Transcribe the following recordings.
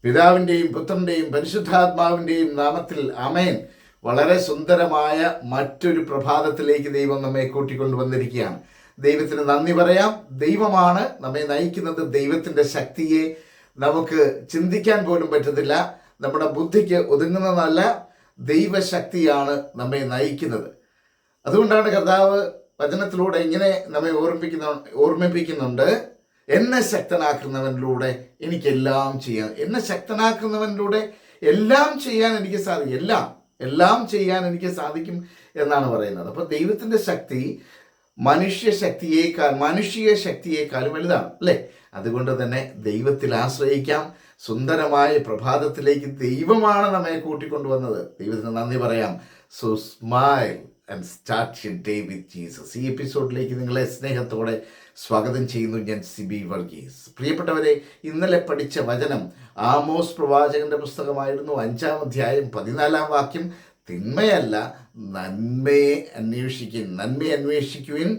പിതാവിൻ്റെയും പുത്രൻ്റെയും പരിശുദ്ധാത്മാവിൻ്റെയും നാമത്തിൽ ആമേൻ. വളരെ സുന്ദരമായ മറ്റൊരു പ്രഭാതത്തിലേക്ക് ദൈവം നമ്മെ കൂട്ടിക്കൊണ്ടുവന്നിരിക്കുകയാണ്. ദൈവത്തിന് നന്ദി പറയാം. ദൈവമാണ് നമ്മെ നയിക്കുന്നത്. ദൈവത്തിൻ്റെ ശക്തിയെ നമുക്ക് ചിന്തിക്കാൻ പോലും പറ്റത്തില്ല. നമ്മുടെ ബുദ്ധിക്ക് ഒതുങ്ങുന്നതല്ല, ദൈവശക്തിയാണ് നമ്മെ നയിക്കുന്നത്. അതുകൊണ്ടാണ് കർത്താവ് വചനത്തിലൂടെ ഇങ്ങനെ നമ്മെ ഓർമ്മിപ്പിക്കുന്നുണ്ട്. എന്നെ ശക്തനാക്കുന്നവനിലൂടെ എനിക്കെല്ലാം ചെയ്യാൻ, എന്നെ ശക്തനാക്കുന്നവനിലൂടെ എല്ലാം ചെയ്യാൻ എനിക്ക് സാധിക്കും, എല്ലാം ചെയ്യാൻ എനിക്ക് സാധിക്കും എന്നാണ് പറയുന്നത്. അപ്പോൾ ദൈവത്തിൻ്റെ ശക്തി മാനുഷിക ശക്തിയേക്കാൾ വലുതാണ് അല്ലേ? അതുകൊണ്ട് തന്നെ ദൈവത്തിൽ ആശ്രയിക്കാം. സുന്ദരമായ പ്രഭാതത്തിലേക്ക് ദൈവമാണ് നമ്മെ കൂട്ടിക്കൊണ്ടുവന്നത്. ദൈവത്തിന് നന്ദി പറയാം. So smile and start your day with Jesus. ഈ എപ്പിസോഡിലേക്ക് നിങ്ങളെ സ്നേഹത്തോടെ സ്വാഗതം ചെയ്യുന്നു. ഞാൻ സിബി വർഗീസ്. പ്രിയപ്പെട്ടവരെ, ഇന്നലെ പഠിച്ച വചനം ആമോസ് പ്രവാചകന്റെ പുസ്തകമായിരുന്നു. 5-ാം അധ്യായം 14-ാം വാക്യം. തിന്മയല്ല, നന്മയെ അന്വേഷിക്കുവിൻ,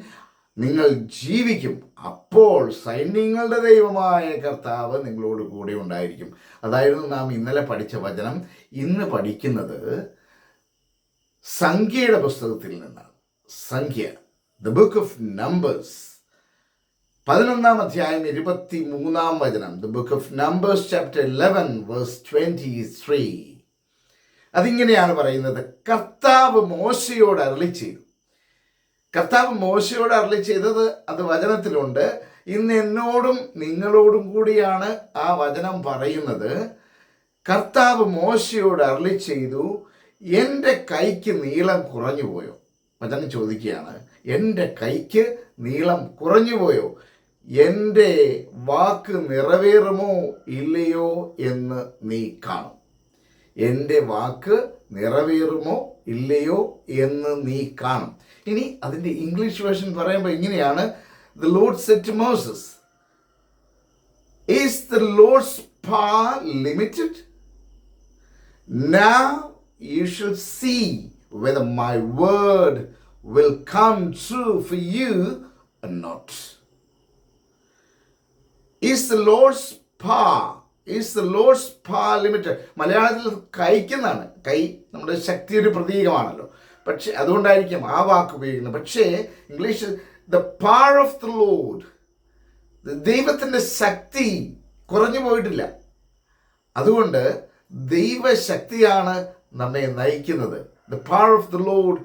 നിങ്ങൾ ജീവിക്കും, അപ്പോൾ സൈന്യങ്ങളുടെ ദൈവമായ കർത്താവ് നിങ്ങളോട് കൂടെ ഉണ്ടായിരിക്കും. അതായിരുന്നു നാം ഇന്നലെ പഠിച്ച വചനം. ഇന്ന് പഠിക്കുന്നത് സംഖ്യയുടെ പുസ്തകത്തിൽ നിന്നാണ്. സംഖ്യ, ദ ബുക്ക് ഓഫ് നമ്പേഴ്സ്, 11-ാം അധ്യായം 23-ാം വചനം. The book of numbers chapter 11 verse 23. അതിങ്ങനെയാണ് പറയുന്നത്. കർത്താവ് മോശയോട് അരുളി ചെയ്തത് അത് വചനത്തിലുണ്ട്. ഇന്ന് എന്നോടും നിങ്ങളോടും കൂടിയാണ് ആ വചനം പറയുന്നത്. കർത്താവ് മോശയോട് അരുളി ചെയ്തു, എൻ്റെ കൈക്ക് നീളം കുറഞ്ഞു പോയോ? വചനം ചോദിക്കുകയാണ്, എൻ്റെ കൈക്ക് നീളം കുറഞ്ഞു പോയോ? എൻ്റെ വാക്ക് നിറവേറുമോ ഇല്ലയോ എന്ന് നീ കാണും. എൻ്റെ വാക്ക് നിറവേറുമോ ഇല്ലയോ എന്ന് നീ കാണും. ഇനി അതിൻ്റെ ഇംഗ്ലീഷ് വേർഷൻ പറയുമ്പോൾ ഇങ്ങനെയാണ്. The Lord said to Moses, Is the Lord's power limited? Now you shall see whether my word will come true for you or not. Is the Lord's power limited? മലയാളത്തിൽ കൈക്കെന്നാണ്. കൈ നമ്മുടെ ശക്തിയുടെ പ്രതീകമാണല്ലോ. പക്ഷെ അതുകൊണ്ടായിരിക്കും ആ വാക്ക് ഉപയോഗിക്കുന്നത്. പക്ഷേ ഇംഗ്ലീഷിൽ the power of the lord, ദൈവത്തിൻ്റെ ശക്തി കുറഞ്ഞു പോയിട്ടില്ല. അതുകൊണ്ട് ദൈവശക്തിയാണ് നമ്മെ നയിക്കുന്നത്. The power of the lord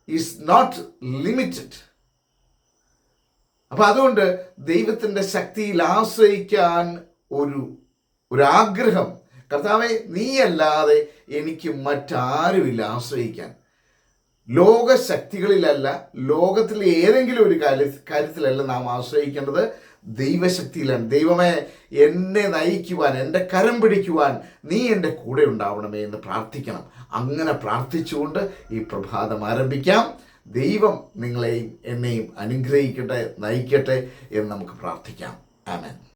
is not limited. അപ്പം അതുകൊണ്ട് ദൈവത്തിൻ്റെ ശക്തിയിൽ ആശ്രയിക്കാൻ ഒരാഗ്രഹം. കർത്താവേ, നീയല്ലാതെ എനിക്ക് മറ്റാരുമില്ല ആശ്രയിക്കാൻ. ലോകശക്തികളിലല്ല, ലോകത്തിലെ ഏതെങ്കിലും ഒരു കാര്യത്തിലല്ല നാം ആശ്രയിക്കേണ്ടത്, ദൈവശക്തിയിലാണ്. ദൈവമേ, എന്നെ നയിക്കുവാൻ, എൻ്റെ കരം പിടിക്കുവാൻ നീ എൻ്റെ കൂടെ ഉണ്ടാവണമേ എന്ന് പ്രാർത്ഥിക്കണം. അങ്ങനെ പ്രാർത്ഥിച്ചുകൊണ്ട് ഈ പ്രഭാതം ആരംഭിക്കാം. ദൈവം നിങ്ങളെയും എന്നെയും അനുഗ്രഹിക്കട്ടെ, നയിക്കട്ടെ എന്ന് നമുക്ക് പ്രാർത്ഥിക്കാം. ആമേൻ.